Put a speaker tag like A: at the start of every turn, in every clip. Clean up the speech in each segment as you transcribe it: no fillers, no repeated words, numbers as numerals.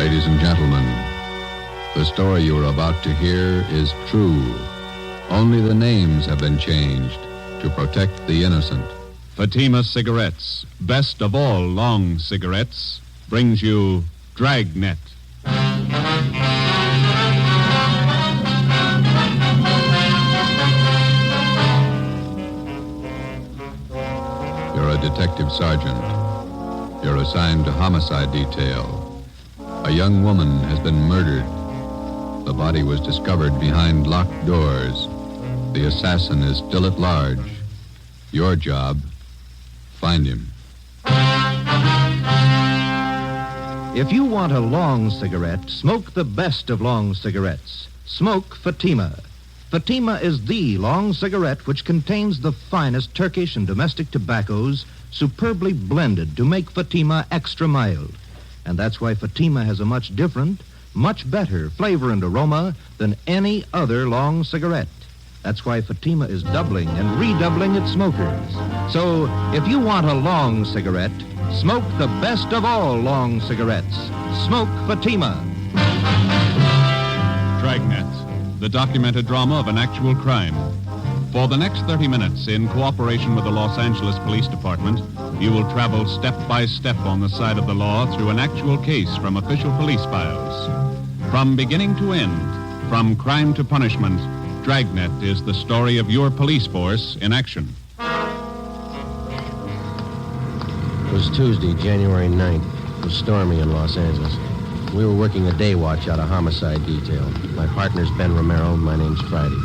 A: Ladies and gentlemen, the story you are about to hear is true. Only the names have been changed to protect the innocent.
B: Fatima Cigarettes, best of all long cigarettes, brings you Dragnet.
A: You're a detective sergeant. You're assigned to homicide detail. A young woman has been murdered. The body was discovered behind locked doors. The assassin is still at large. Your job, find him.
C: If you want a long cigarette, smoke the best of long cigarettes. Smoke Fatima. Fatima is the long cigarette which contains the finest Turkish and domestic tobaccos superbly blended to make Fatima extra mild. And that's why Fatima has a much different, much better flavor and aroma than any other long cigarette. That's why Fatima is doubling and redoubling its smokers. So, if you want a long cigarette, smoke the best of all long cigarettes. Smoke Fatima.
B: Dragnet, the documented drama of an actual crime. For the next 30 minutes, in cooperation with the Los Angeles Police Department, you will travel step by step on the side of the law through an actual case from official police files. From beginning to end, from crime to punishment, Dragnet is the story of your police force in action.
D: It was Tuesday, January 9th. It was stormy in Los Angeles. We were working a day watch out of homicide detail. My partner's Ben Romero, and my name's Friday.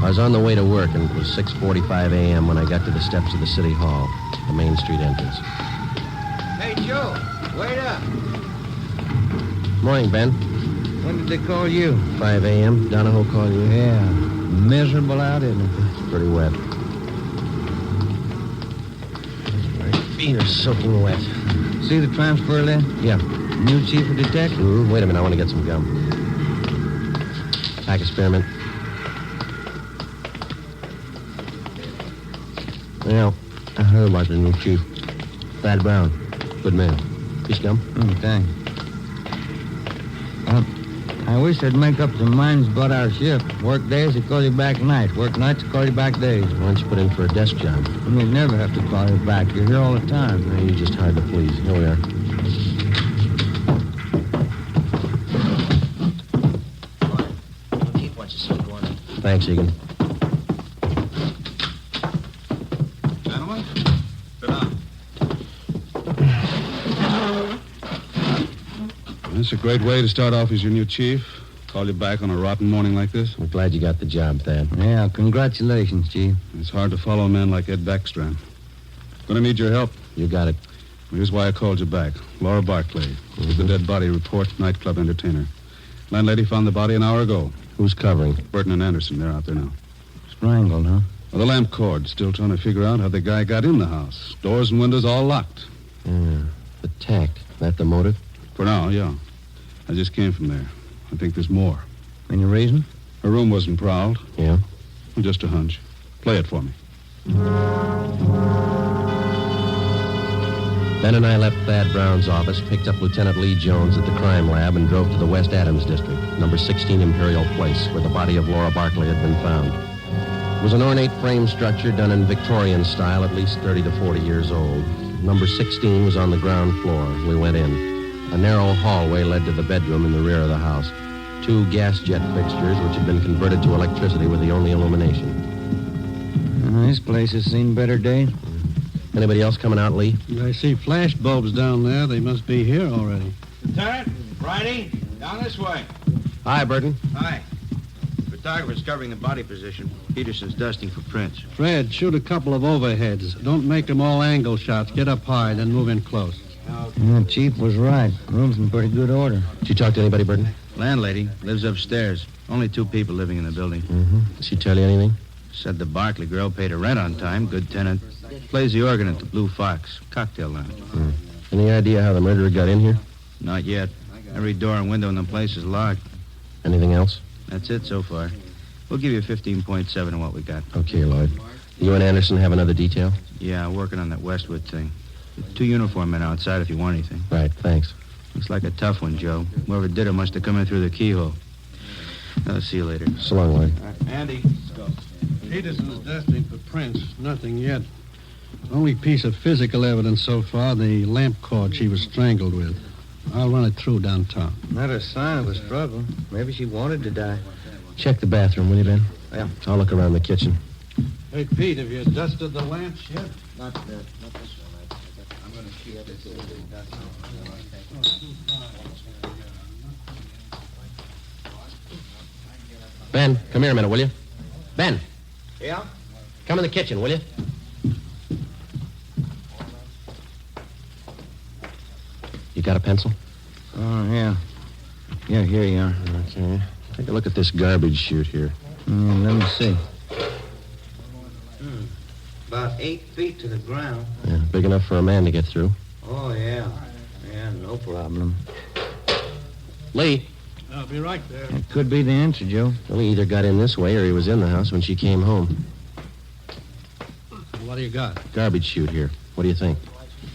D: I was on the way to work, and it was 6:45 a.m. when I got to the steps of the City Hall, the Main Street entrance.
E: Hey, Joe, wait up.
D: Morning, Ben.
E: When did they call you?
D: 5 a.m. Donahoe called you?
E: Yeah, miserable out, isn't it?
D: It's pretty wet. My feet are soaking wet.
E: See the transfer list?
D: Yeah.
E: New chief of detectives?
D: Wait a minute, I want to get some gum. Pack of spearmint. Well, I heard about the new chief. Thad Brown. Good man. Piece of gum?
E: Thanks. I wish they'd make up their minds about our shift. Work days, they call you back nights. Work nights, they call you back days.
D: Why don't you put in for a desk job?
E: You'd never have to call you back. You're here all the time.
D: No, you're just hard to please. Here we are. Keep what you see going. Thanks, Egan.
B: Gentlemen, sit down.
F: That's a great way to start off as your new chief. Call you back on a rotten morning like this.
D: I'm glad you got the job, Thad.
E: Yeah, congratulations, Chief.
F: It's hard to follow a man like Ed Backstrand. Gonna need your help.
D: You got it.
F: Here's why I called you back. Laura Barkley. Did the dead body report, nightclub entertainer. Landlady found the body an hour ago.
D: Who's covering?
F: Burton and Anderson, they're out there now.
E: Strangled, huh?
F: Well, the lamp cord. Still trying to figure out how the guy got in the house. Doors and windows all locked.
D: Yeah. Attacked. That the motive?
F: For now, yeah. I just came from there. I think there's more.
E: Any reason?
F: Her room wasn't prowled.
D: Yeah.
F: Just a hunch. Play it for me.
D: Ben and I left Thad Brown's office, picked up Lieutenant Lee Jones at the crime lab, and drove to the West Adams district, number 16 Imperial Place, where the body of Laura Barkley had been found. It was an ornate frame structure done in Victorian style, at least 30 to 40 years old. Number 16 was on the ground floor. We went in. A narrow hallway led to the bedroom in the rear of the house. 2 gas jet fixtures, which had been converted to electricity, were the only illumination.
E: This place has seen better days.
D: Anybody else coming out, Lee?
G: I see flash bulbs down there. They must be here already.
H: Lieutenant, Friday, down this way.
D: Hi, Burton.
H: Hi. Photographer's covering the body position. Peterson's dusting for prints.
G: Fred, shoot a couple of overheads. Don't make them all angle shots. Get up high, then move in close.
E: The chief was right. Room's in pretty good order.
D: Did you talk to anybody, Burton?
H: Landlady lives upstairs. Only 2 people living in the building.
D: Mm-hmm. Did she tell you anything?
H: Said the Barkley girl paid her rent on time. Good tenant. Plays the organ at the Blue Fox. Cocktail lounge.
D: Any idea how the murderer got in here?
H: Not yet. Every door and window in the place is locked.
D: Anything else?
H: That's it so far. We'll give you 15.7 of what we got.
D: Okay, Lloyd. You and Anderson have another detail?
H: Yeah, working on that Westwood thing. 2 uniform men outside if you want anything.
D: Right, thanks.
H: Looks like a tough one, Joe. Whoever did it must have come in through the keyhole. I'll see you later.
D: So long, Lloyd.
G: Andy, let's go. Peterson's dusting for prints. Nothing yet. Only piece of physical evidence so far, the lamp cord she was strangled with. I'll run it through downtown.
E: Not a sign of a struggle. Maybe she wanted to die.
D: Check the bathroom, will you, Ben?
E: Yeah.
D: I'll look around the kitchen.
G: Hey, Pete, have you dusted the lamps yet?
E: Not this one. I'm going to keep this over the dust.
D: Ben, come here a minute, will you? Ben,
E: Yeah?
D: come in the kitchen, will you? You got a pencil?
E: Oh, yeah. Yeah, here you are.
D: Okay. Take a look at this garbage chute here.
E: Let me see. About 8 feet to the ground.
D: Yeah, big enough for a man to get through.
E: Oh, yeah. Yeah, no problem.
D: Lee.
G: I'll be right there.
E: That could be the answer, Joe.
D: Well, he either got in this way or he was in the house when she came home.
G: What do you got?
D: Garbage chute here. What do you think?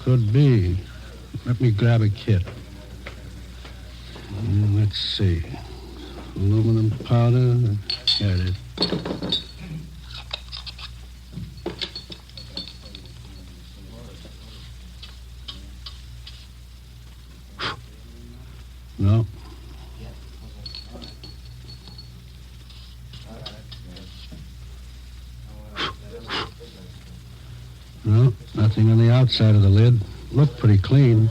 G: Could be. Let me grab a kit. Let's see. Aluminum powder. There it is. No. No, nothing on the outside of the lid. Looked pretty clean.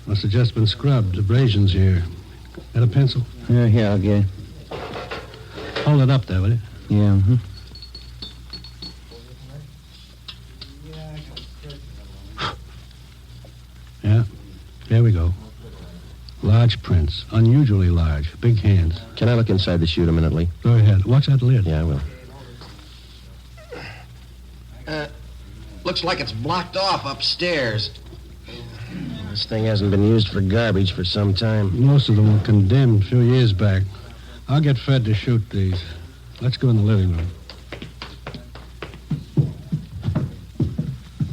G: Must have just been scrubbed. Abrasions here. Got a pencil?
E: Here, I'll get it.
G: Hold it up there, will you?
E: Yeah,
G: Yeah. There we go. Large prints. Unusually large. Big hands.
D: Can I look inside the chute a minute, Lee?
G: Go ahead. Watch that lid.
D: Yeah, I will.
I: Looks like it's blocked off upstairs.
D: This thing hasn't been used for garbage for some time.
G: Most of them were condemned a few years back. I'll get Fred to shoot these. Let's go in the living room.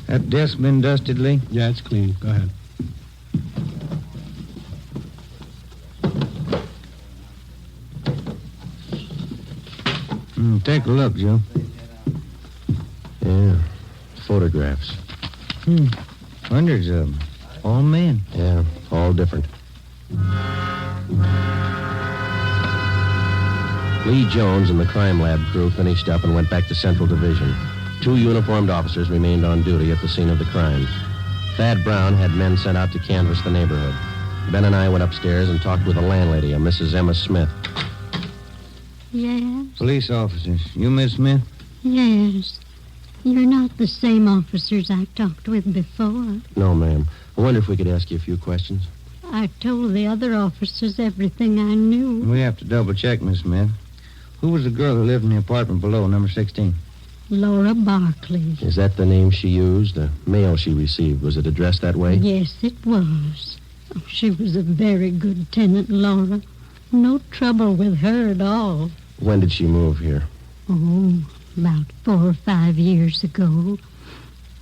E: That desk been dusted, Lee?
G: Yeah, it's clean. Go ahead.
E: Take a look, Joe.
D: Yeah, photographs.
E: Hundreds of them. All men.
D: Yeah, all different. Lee Jones and the crime lab crew finished up and went back to Central Division. 2 uniformed officers remained on duty at the scene of the crime. Thad Brown had men sent out to canvass the neighborhood. Ben and I went upstairs and talked with the landlady, a Mrs. Emma Smith.
J: Yes?
E: Police officers. You, Miss Smith?
J: Yes. You're not the same officers I talked with before.
D: No, ma'am. I wonder if we could ask you a few questions.
J: I told the other officers everything I knew.
E: We have to double-check, Miss Smith. Who was the girl who lived in the apartment below, number 16?
J: Laura Barkley.
D: Is that the name she used? The mail she received, was it addressed that way?
J: Yes, it was. Oh, she was a very good tenant, Laura. No trouble with her at all.
D: When did she move here?
J: Oh, about 4 or 5 years ago.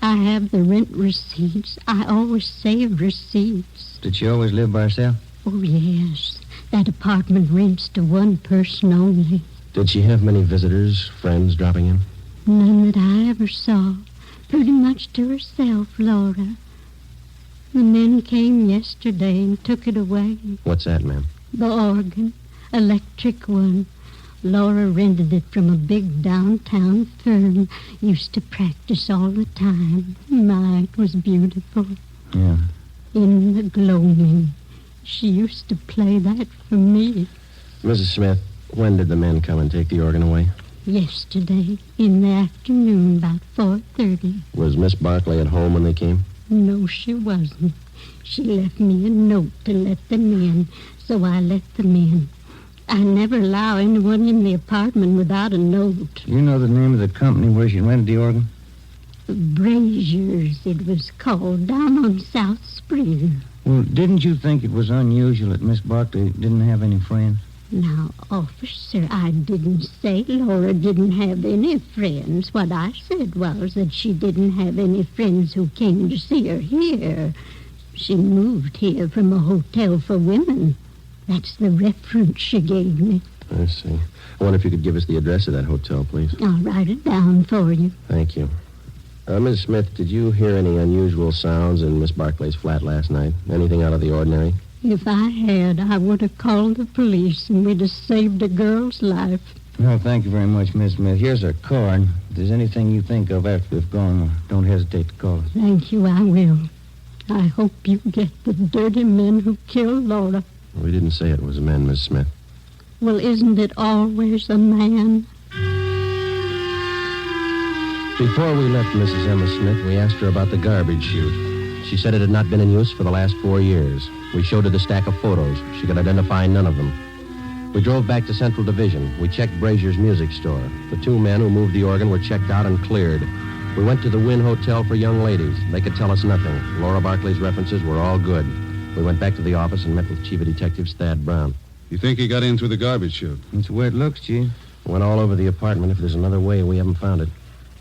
J: I have the rent receipts. I always save receipts.
E: Did she always live by herself?
J: Oh, yes. That apartment rents to one person only.
D: Did she have many visitors, friends dropping in?
J: None that I ever saw. Pretty much to herself, Laura. The men came yesterday and took it away.
D: What's that, ma'am?
J: The organ. Electric one. Laura rented it from a big downtown firm. Used to practice all the time. My, it was beautiful.
E: Yeah.
J: In the gloaming. She used to play that for me.
D: Mrs. Smith, when did the men come and take the organ away?
J: Yesterday, in the afternoon, about 4:30.
D: Was Miss Barkley at home when they came?
J: No, she wasn't. She left me a note to let them in, so I let them in. I never allow anyone in the apartment without a note.
E: You know the name of the company where she rented the organ?
J: Brazier's, it was called, down on South Spring.
E: Well, didn't you think it was unusual that Miss Barkley didn't have any friends?
J: Now, officer, I didn't say Laura didn't have any friends. What I said was that she didn't have any friends who came to see her here. She moved here from a hotel for women. That's the reference she gave me.
D: I see. I wonder if you could give us the address of that hotel, please.
J: I'll write it down for you.
D: Thank you. Ms. Smith, did you hear any unusual sounds in Miss Barkley's flat last night? Anything out of the ordinary?
J: If I had, I would have called the police and we'd have saved a girl's life.
E: Well, thank you very much, Miss Smith. Here's our card. If there's anything you think of after we've gone, don't hesitate to call us.
J: Thank you, I will. I hope you get the dirty men who killed Laura.
D: We didn't say it was a man, Miss Smith.
J: Well, isn't it always a man?
D: Before we left Mrs. Emma Smith, we asked her about the garbage chute. She said it had not been in use for the last 4 years. We showed her the stack of photos. She could identify none of them. We drove back to Central Division. We checked Brazier's music store. The 2 men who moved the organ were checked out and cleared. We went to the Wynn Hotel for young ladies. They could tell us nothing. Laura Barkley's references were all good. We went back to the office and met with Chief of Detectives Thad Brown.
F: You think he got in through the garbage chute?
E: That's the way it looks, Chief.
D: Went all over the apartment. If there's another way, we haven't found it.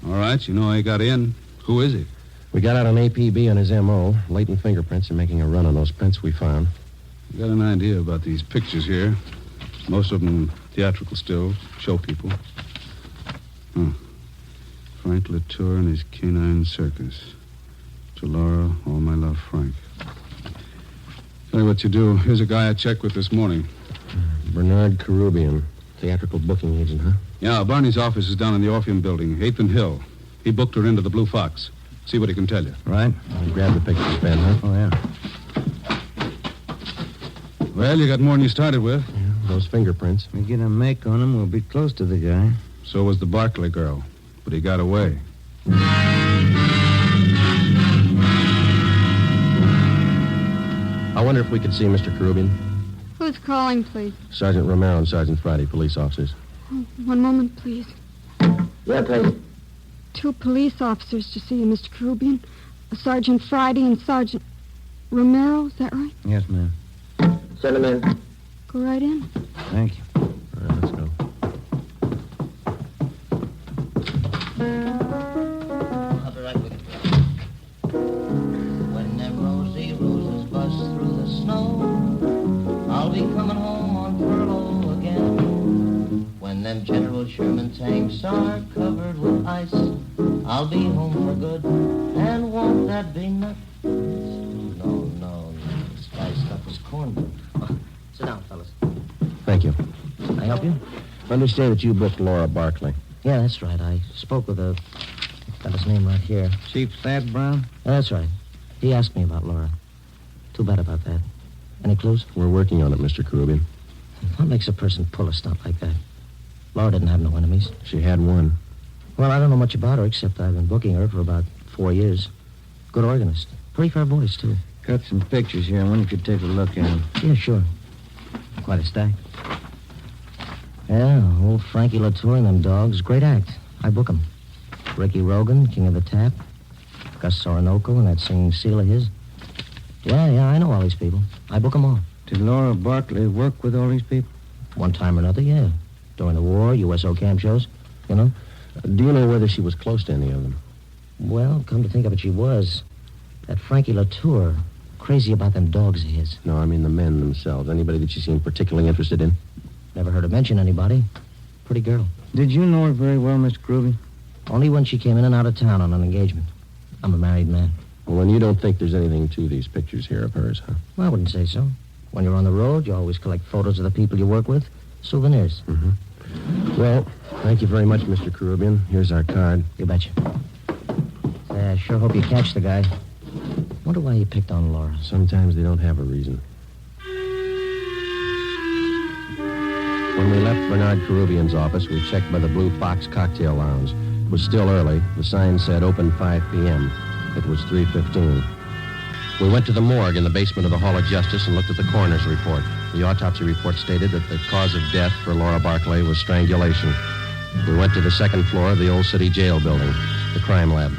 F: All right, you know how he got in. Who is he?
D: We got out an APB on his M.O., latent fingerprints, and making a run on those prints we found.
F: You got an idea about these pictures here. Most of them theatrical stills, show people. Frank Latour and his canine circus. To Laura, all my love, Frank. Tell you what you do. Here's a guy I checked with this morning.
D: Bernard Carubian, theatrical booking agent, huh?
F: Yeah, Barney's office is down in the Orpheum building, 8th and Hill. He booked her into the Blue Fox. See what he can tell you.
E: Right.
D: Grab the pictures, Ben, huh?
E: Oh, yeah.
F: Well, you got more than you started with.
D: Yeah, those fingerprints.
E: We get a make on him, we'll be close to the guy.
F: So was the Barkley girl. But he got away.
D: I wonder if we could see Mr. Carubian.
K: Who's calling, please?
D: Sergeant Romero and Sergeant Friday, police officers.
K: Oh, one moment, please.
D: Yeah, please.
K: 2 police officers to see you, Mr. Carubian. Sergeant Friday and Sergeant Romero, is that right?
E: Yes, ma'am.
D: Send him in.
K: Go right in.
E: Thank you.
D: All right, let's go.
L: I'll be right with you. When them rosy roses bust through the snow, I'll be coming home on furlough again. When them General Sherman tanks are covered with ice, I'll be home for good, and won't that be nuts? No. This guy's stuff was cornbread. Sit down, fellas.
D: Thank you.
L: Can I help you?
D: I understand that you booked Laura Barkley.
L: Yeah, that's right. I spoke with a... Got his name right here.
E: Chief Thad Brown?
L: Yeah, that's right. He asked me about Laura. Too bad about that. Any clues?
D: We're working on it, Mr. Carubian.
L: What makes a person pull a stunt like that? Laura didn't have no enemies.
D: She had one.
L: Well, I don't know much about her, except I've been booking her for about 4 years. Good organist. Pretty fair voice, too.
E: Got some pictures here. I wonder if you could take a look at them.
L: Yeah, sure. Quite a stack. Yeah, old Frankie Latour and them dogs. Great act. I book 'em. Ricky Rogan, King of the Tap. Gus Orinoco and that singing seal of his. Yeah, I know all these people. I book 'em all.
E: Did Laura Barkley work with all these people?
L: One time or another, yeah. During the war, USO camp shows, you know.
D: Do you know whether she was close to any of them?
L: Well, come to think of it, she was. That Frankie Latour, crazy about them dogs of his.
D: No, I mean the men themselves. Anybody that she seemed particularly interested in?
L: Never heard her mention anybody. Pretty girl.
E: Did you know her very well, Mr. Groovy?
L: Only when she came in and out of town on an engagement. I'm a married man.
D: Well, then you don't think there's anything to these pictures here of hers, huh?
L: Well, I wouldn't say so. When you're on the road, you always collect photos of the people you work with. Souvenirs.
D: Mm-hmm. Well, thank you very much, Mr. Carubian. Here's our card.
L: You betcha. I sure hope you catch the guy. Wonder why he picked on Laura.
D: Sometimes they don't have a reason. When we left Bernard Carubian's office, we checked by the Blue Fox Cocktail Lounge. It was still early. The sign said open 5 p.m. It was 3:15. We went to the morgue in the basement of the Hall of Justice and looked at the coroner's report. The autopsy report stated that the cause of death for Laura Barkley was strangulation. We went to the second floor of the old city jail building, the crime lab.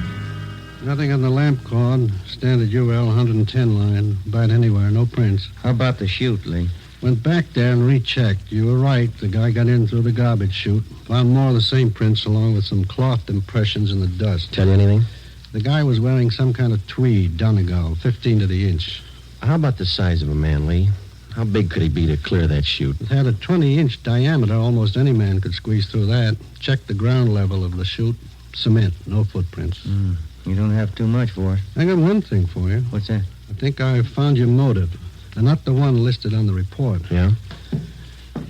G: Nothing on the lamp cord. Standard UL 110 line. About anywhere. No prints.
E: How about the chute, Lee?
G: Went back there and rechecked. You were right. The guy got in through the garbage chute. Found more of the same prints along with some cloth impressions in the dust.
D: Tell you anything?
G: The guy was wearing some kind of tweed, Donegal, 15 to the inch.
D: How about the size of a man, Lee? How big could he be to clear that chute?
G: It had a 20-inch diameter. Almost any man could squeeze through that. Check the ground level of the chute. Cement, no footprints.
E: You don't have too much for it.
G: I got one thing for you.
E: What's that?
G: I think I found your motive, and not the one listed on the report.
D: Yeah?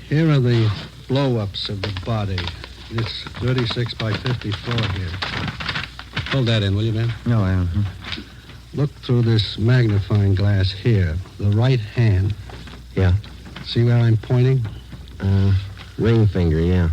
G: Here are the blow-ups of the body. This 36 by 54 here. Hold that in, will you, Ben?
E: No, I don't.
G: Look through this magnifying glass here. The right hand.
D: Yeah.
G: See where I'm pointing?
D: Ring finger, yeah.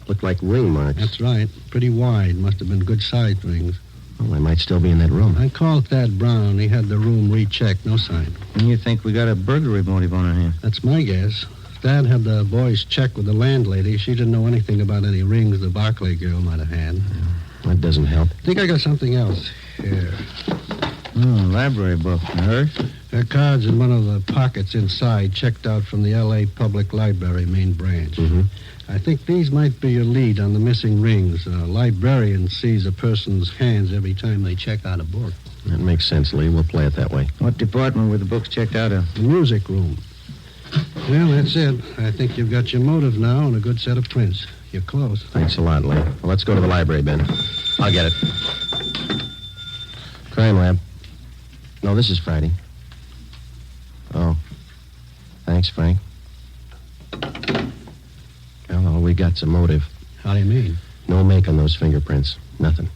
D: Look like ring marks.
G: That's right. Pretty wide. Must have been good-sized rings.
D: Well, they might still be in that room.
G: I called Thad Brown. He had the room rechecked. No sign.
E: And you think we got a burglary motive on our hands?
G: That's my guess. Thad had the boys check with the landlady. She didn't know anything about any rings the Barkley girl might have had.
D: That doesn't help.
G: I think I got something else here.
E: Library book. Hers?
G: There are cards in one of the pockets inside, checked out from the L.A. Public Library main branch.
D: Mm-hmm.
G: I think these might be your lead on the missing rings. A librarian sees a person's hands every time they check out a book.
D: That makes sense, Lee. We'll play it that way.
E: What department were the books checked out of?
G: The music room. Well, that's it. I think you've got your motive now and a good set of prints. You're close.
D: Thanks a lot, Lee. Well, let's go to the library, Ben. I'll get it. Crime lab. No, this is Friday. Oh. Thanks, Frank. Well, all we got's a motive.
G: How do you mean?
D: No make on those fingerprints. Nothing.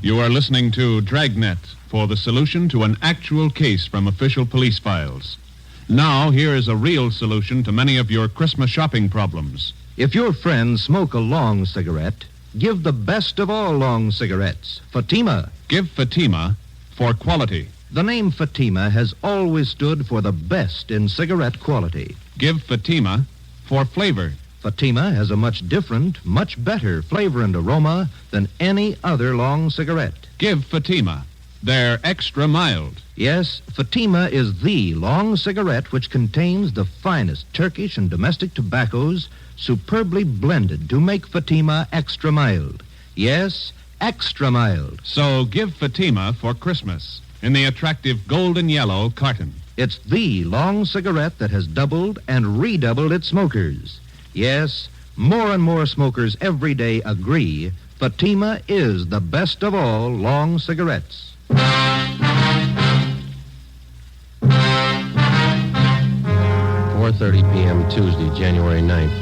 B: You are listening to Dragnet for the solution to an actual case from official police files. Now, here is a real solution to many of your Christmas shopping problems.
C: If your friends smoke a long cigarette, give the best of all long cigarettes, Fatima.
B: Give Fatima for quality.
C: The name Fatima has always stood for the best in cigarette quality.
B: Give Fatima for flavor.
C: Fatima has a much different, much better flavor and aroma than any other long cigarette.
B: Give Fatima. They're extra mild.
C: Yes, Fatima is the long cigarette which contains the finest Turkish and domestic tobaccos superbly blended to make Fatima extra mild. Yes, extra mild.
B: So give Fatima for Christmas in the attractive golden yellow carton.
C: It's the long cigarette that has doubled and redoubled its smokers. Yes, more and more smokers every day agree Fatima is the best of all long cigarettes.
D: 4:30 p.m. Tuesday, January 9th.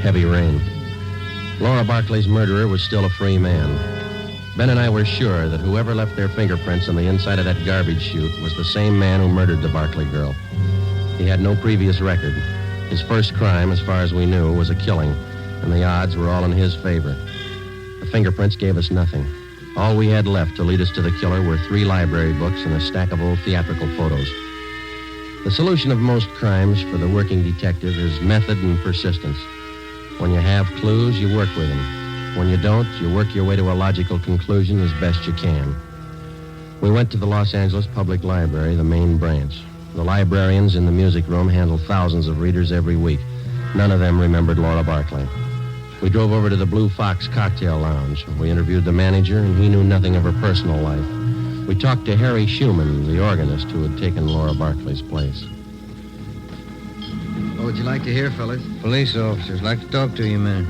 D: Heavy rain. Laura Barkley's murderer was still a free man. Ben and I were sure that whoever left their fingerprints on the inside of that garbage chute was the same man who murdered the Barkley girl. He had no previous record. His first crime, as far as we knew, was a killing, and the odds were all in his favor. The fingerprints gave us nothing. All we had left to lead us to the killer were 3 library books and a stack of old theatrical photos. The solution of most crimes for the working detective is method and persistence. When you have clues, you work with them. When you don't, you work your way to a logical conclusion as best you can. We went to the Los Angeles Public Library, the main branch. The librarians in the music room handle thousands of readers every week. None of them remembered Laura Barkley. We drove over to the Blue Fox Cocktail Lounge. We interviewed the manager, and he knew nothing of her personal life. We talked to Harry Schumann, the organist who had taken Laura Barkley's place.
H: What would you like to hear, fellas?
E: Police officers like to talk to you, man.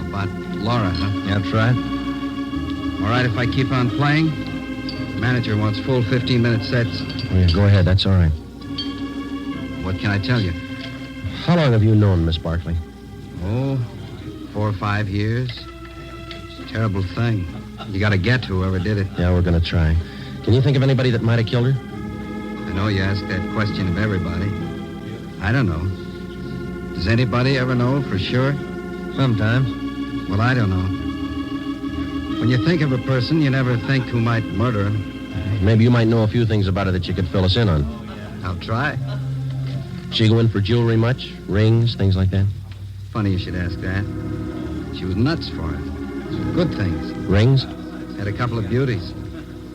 H: About Laura, huh?
E: That's right.
H: All right, if I keep on playing. Manager wants full 15-minute sets.
D: Oh, yeah, go ahead. That's all right.
H: What can I tell you?
D: How long have you known Miss Barkley?
H: Oh, 4 or 5 years. It's a terrible thing. You got to get whoever did it.
D: Yeah, we're going to try. Can you think of anybody that might have killed her?
H: I know you ask that question of everybody. I don't know. Does anybody ever know for sure?
E: Sometimes.
H: Well, I don't know. When you think of a person, you never think who might murder him.
D: Maybe you might know a few things about her that you could fill us in on.
H: I'll try.
D: She go in for jewelry much? Rings, things like that?
H: Funny you should ask that. She was nuts for it. Good things.
D: Rings?
H: Had a couple of beauties.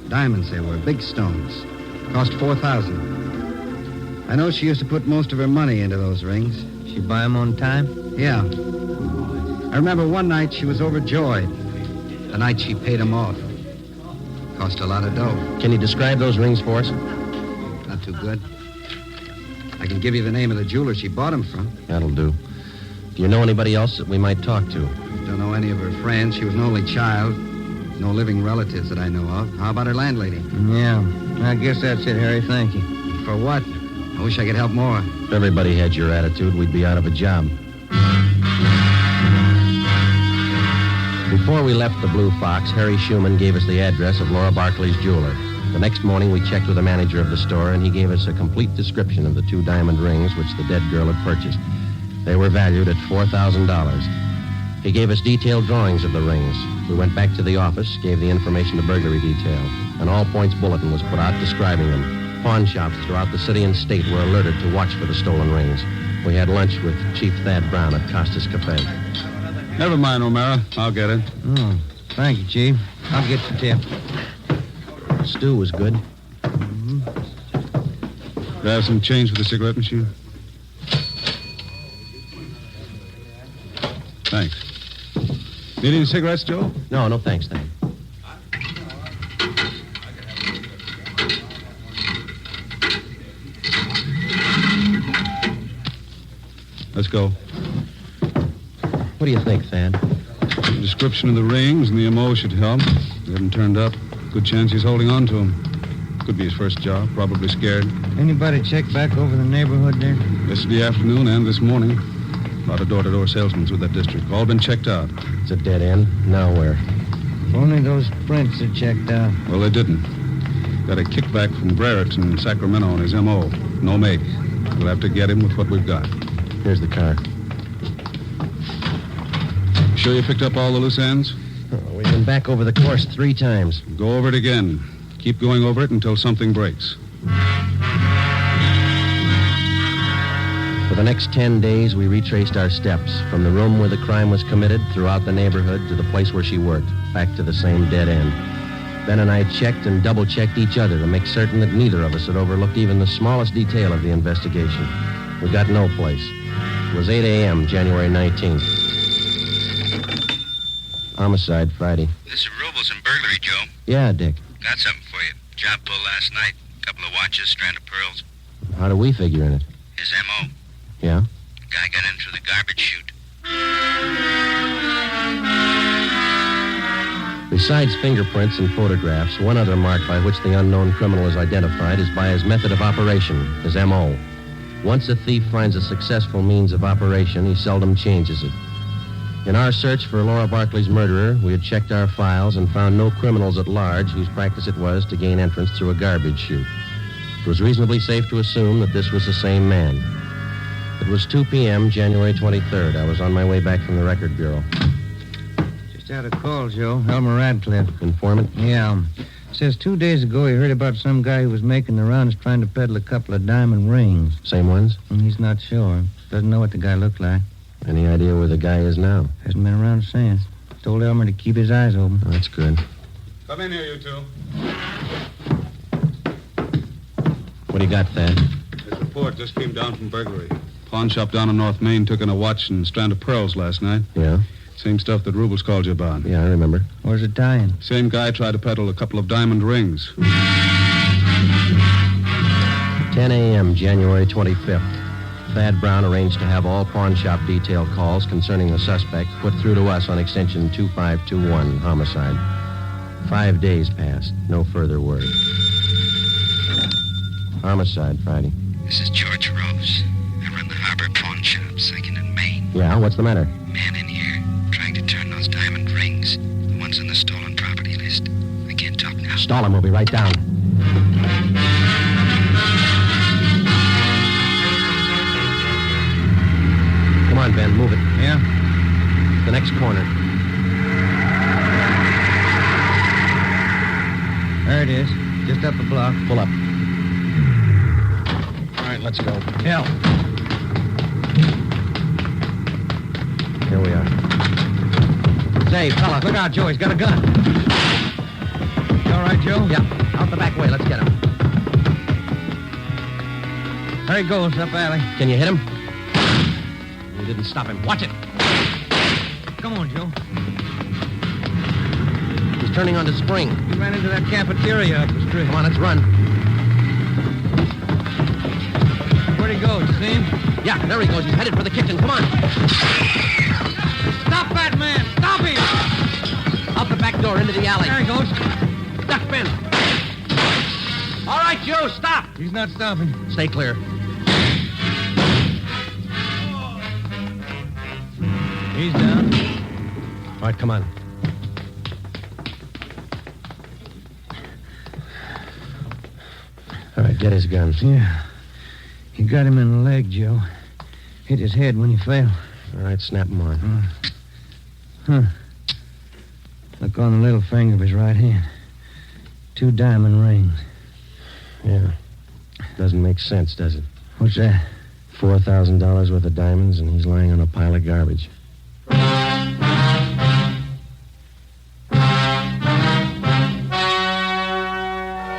H: Diamonds they were, big stones. Cost $4,000. I know she used to put most of her money into those rings.
E: She buy 'em on time?
H: Yeah. I remember one night she was overjoyed. The night she paid them off. Cost a lot of dough.
D: Can you describe those rings for us?
H: Not too good. I can give you the name of the jeweler she bought them from.
D: That'll do. Do you know anybody else that we might talk to?
H: Don't know any of her friends. She was an only child. No living relatives that I know of. How about her landlady?
E: Yeah. I guess that's it, Harry. Thank you.
H: For what? I wish I could help more.
D: If everybody had your attitude, we'd be out of a job. Before we left the Blue Fox, Harry Schumann gave us the address of Laura Barkley's jeweler. The next morning, we checked with the manager of the store, and he gave us a complete description of the 2 diamond rings which the dead girl had purchased. They were valued at $4,000. He gave us detailed drawings of the rings. We went back to the office, gave the information to burglary detail. An all-points bulletin was put out describing them. Pawn shops throughout the city and state were alerted to watch for the stolen rings. We had lunch with Chief Thad Brown at Costa's Cafe.
F: Never mind, O'Mara. I'll get it.
E: Oh, thank you, Chief. I'll get the tip.
D: Stew was good.
F: Do you have some change for the cigarette machine? Thanks. Need any cigarettes, Joe?
D: No, thanks, Thad.
F: Let's go.
D: What do you think, Thad?
F: The description of the rings and the MO should help. They haven't turned up. Good chance he's holding on to them. Could be his first job. Probably scared.
E: Anybody check back over the neighborhood there?
F: Yesterday afternoon and this morning. A lot of door-to-door salesmen through that district. All been checked out.
D: It's a dead end. Now where?
E: If only those prints are checked out.
F: Well, they didn't. Got a kickback from Brereton in Sacramento on his MO. No make. We'll have to get him with what we've got.
D: Here's the car.
F: Sure you picked up all the loose ends?
D: Oh, we've been back over the course 3 times.
F: Go over it again. Keep going over it until something breaks.
D: For the next 10 days, we retraced our steps from the room where the crime was committed throughout the neighborhood to the place where she worked, back to the same dead end. Ben and I checked and double-checked each other to make certain that neither of us had overlooked even the smallest detail of the investigation. We got no place. It was 8 a.m., January 19th. Homicide, Friday.
M: This is Robles and burglary, Joe.
D: Yeah, Dick.
M: Got something for you. Job pull last night. Couple of watches, strand of pearls.
D: How do we figure in it?
M: His M.O.
D: Yeah?
M: Guy got in through the garbage chute.
D: Besides fingerprints and photographs, one other mark by which the unknown criminal is identified is by his method of operation, his M.O. Once a thief finds a successful means of operation, he seldom changes it. In our search for Laura Barkley's murderer, we had checked our files and found no criminals at large whose practice it was to gain entrance through a garbage chute. It was reasonably safe to assume that this was the same man. It was 2 p.m., January 23rd. I was on my way back from the Record Bureau.
E: Just had a call, Joe. Elmer Radcliffe.
D: Informant?
E: Yeah. Says 2 days ago he heard about some guy who was making the rounds trying to peddle a couple of diamond rings.
D: Same ones?
E: And he's not sure. Doesn't know what the guy looked like.
D: Any idea where the guy is now?
E: Hasn't been around since. Told Elmer to keep his eyes open.
D: Oh, that's good.
F: Come in here, you two.
D: What do you got, Thad?
F: This report just came down from burglary. Pawn shop down on North Main took in a watch and strand of pearls last night.
D: Yeah?
F: Same stuff that Rubles called you about.
D: Yeah, I remember.
E: Where's it tying?
F: Same guy tried to peddle a couple of diamond rings.
D: 10 a.m., January 25th. Thad Brown arranged to have all pawn shop detail calls concerning the suspect put through to us on extension 2521, homicide. 5 days passed. No further word. Homicide, Friday.
M: This is George Rose. I run the Harbor Pawn Shop, 2nd and Main.
D: Yeah, what's the matter?
M: Man in here, trying to turn those diamond rings. The ones on the stolen property list. I can't talk now.
D: Stall him, we'll be right down. Come on, Ben, move it.
E: Yeah?
D: The next corner.
E: There it is. Just up a block.
D: Pull up. All right, let's go.
E: Yeah.
D: Here we are. Say, fella, look out, Joe. He's got a gun.
E: You all right, Joe?
D: Yeah, out the back way. Let's get him.
E: There he goes, up alley.
D: Can you hit him? You didn't stop him. Watch it.
E: Come on, Joe.
D: He's turning onto Spring.
E: He ran into that cafeteria up the street.
D: Come on, let's run.
E: Where'd he go? You see him?
D: Yeah, there he goes. He's headed for the kitchen. Come on.
E: Stop that man! Stop him!
D: Out the back door into the alley.
E: There he goes.
D: Duck, Ben. All right, Joe, stop.
E: He's not stopping.
D: Stay clear.
E: He's down.
D: All right, come on. All right, get his gun.
E: Yeah. He got him in the leg, Joe. Hit his head when he fell.
D: All right, snap him on.
E: Look on the little finger of his right hand. 2 diamond rings.
D: Yeah. Doesn't make sense, does it?
E: What's that?
D: $4,000 worth of diamonds, and he's lying on a pile of garbage.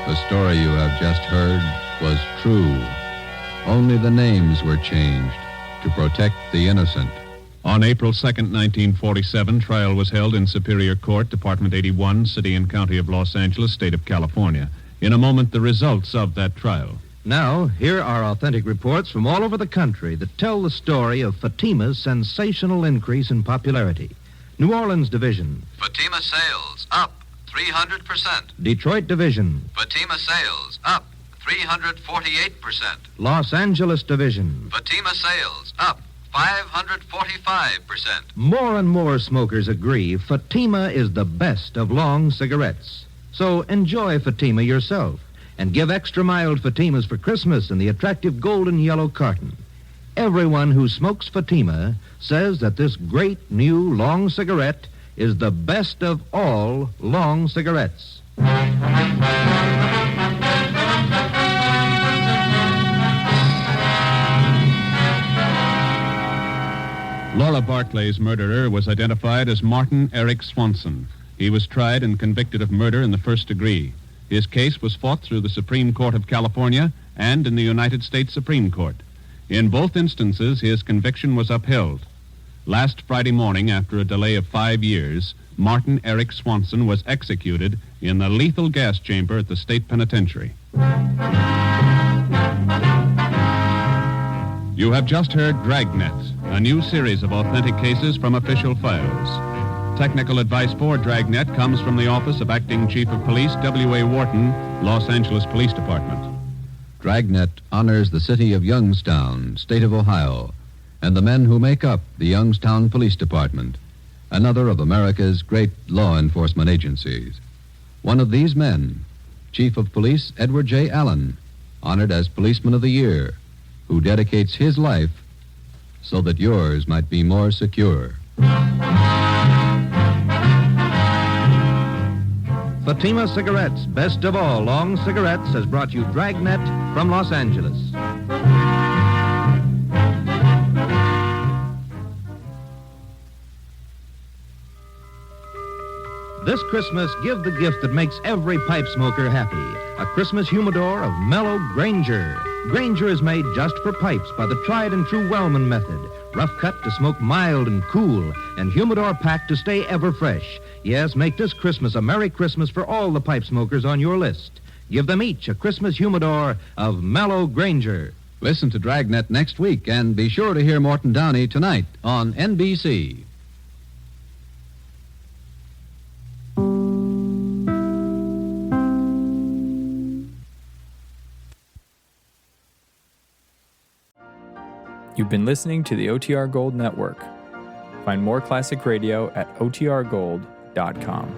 A: The story you have just heard was true. Only the names were changed to protect the innocent.
B: On April 2nd, 1947, trial was held in Superior Court, Department 81, City and County of Los Angeles, State of California. In a moment, the results of that trial.
C: Now, here are authentic reports from all over the country that tell the story of Fatima's sensational increase in popularity. New Orleans Division.
N: Fatima sales up 300%.
C: Detroit Division.
N: Fatima sales up 348%.
C: Los Angeles Division.
N: Fatima sales up 545%.
C: More and more smokers agree Fatima is the best of long cigarettes. So enjoy Fatima yourself and give extra mild Fatimas for Christmas in the attractive golden yellow carton. Everyone who smokes Fatima says that this great new long cigarette is the best of all long cigarettes.
B: Laura Barkley's murderer was identified as Martin Eric Swanson. He was tried and convicted of murder in the first degree. His case was fought through the Supreme Court of California and in the United States Supreme Court. In both instances, his conviction was upheld. Last Friday morning, after a delay of 5 years, Martin Eric Swanson was executed in the lethal gas chamber at the state penitentiary. You have just heard Dragnet, a new series of authentic cases from official files. Technical advice for Dragnet comes from the Office of Acting Chief of Police W.A. Wharton, Los Angeles Police Department.
A: Dragnet honors the city of Youngstown, state of Ohio, and the men who make up the Youngstown Police Department, another of America's great law enforcement agencies. One of these men, Chief of Police Edward J. Allen, honored as Policeman of the Year, who dedicates his life so that yours might be more secure.
C: Fatima Cigarettes, best of all long cigarettes, has brought you Dragnet from Los Angeles. This Christmas, give the gift that makes every pipe smoker happy. A Christmas humidor of mellow Granger. Granger is made just for pipes by the tried and true Wellman method. Rough cut to smoke mild and cool, and humidor packed to stay ever fresh. Yes, make this Christmas a Merry Christmas for all the pipe smokers on your list. Give them each a Christmas humidor of mellow Granger.
A: Listen to Dragnet next week, and be sure to hear Morton Downey tonight on NBC.
O: You've been listening to the OTR Gold Network. Find more classic radio at otrgold.com.